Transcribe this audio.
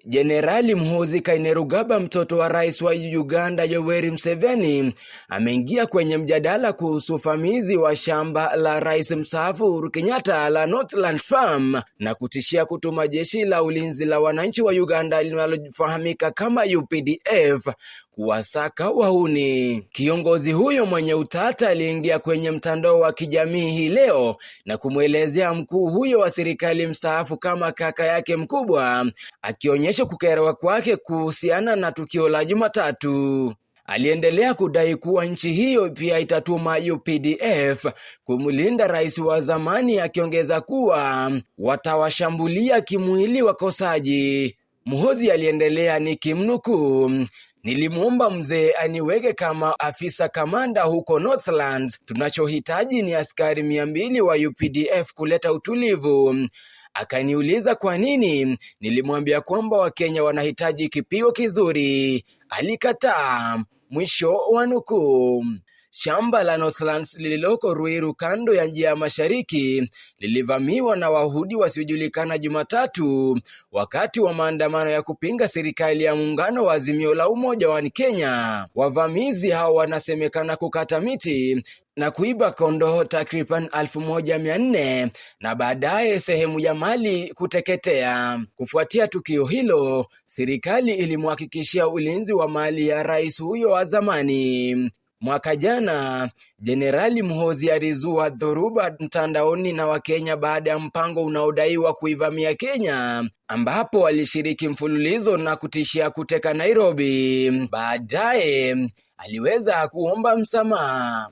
Jenerali Muhoozi Kainerugaba, mtoto wa rais wa Uganda Yoweri Museveni, ameingia kwenye mjadala kuhusu uvamizi wa shamba la rais mstaafu Uhuru Kenyatta la Northland Farm na kutishia kutuma jeshi la ulinzi la wananchi wa Uganda linalofahamika kama UPDF kuwasaka wahuni. Kiongozi huyo mwenye utata aliingia kwenye mtandao wa kijamii hii leo na kumwelezea mkuu huyo wa serikali mstaafu kama kaka yake mkubwa, akionyesha kukerewa kwake kuhusiana na tukio la Jumatatu. Aliendelea kudai kuwa nchi hiyo pia itatuma UPDF kumlinda rais wa zamani, akiongeza kuwa watawashambulia kimwili wakosaji. Muhoozi aliendelea nikimnukuu, "Nilimwomba mzee aniweke kama afisa kamanda huko Northlands. Tunachohitaji ni askari 200 wa UPDF kuleta utulivu. Akaniuliza kwa nini, nilimwambia kwamba Wakenya wanahitaji kipigo kizuri. Alikataa." Mwisho wa nukuu. Shamba la Northlands lililoko Ruiru kando ya njia ya mashariki lilivamiwa na Wayahudi wasiojulikana Jumatatu wakati wa maandamano ya kupinga serikali ya muungano wa Azimio la Umoja wa Kenya. Wavamizi hao wanasemekana kukata miti na kuiba kondoo takriban 1400 na baadaye sehemu ya mali kuteketea. Kufuatia tukio hilo, serikali ilimhakikishia ulinzi wa mali ya rais huyo wa zamani. Mwaka jana, Jenerali Muhoozi alizua dhoruba mtandaoni na Wakenya baada ya mpango unaodaiwa kuivamia Kenya, ambapo alishiriki mfululizo na kutishia kuteka Nairobi. Baadaye aliweza kuomba msamaha.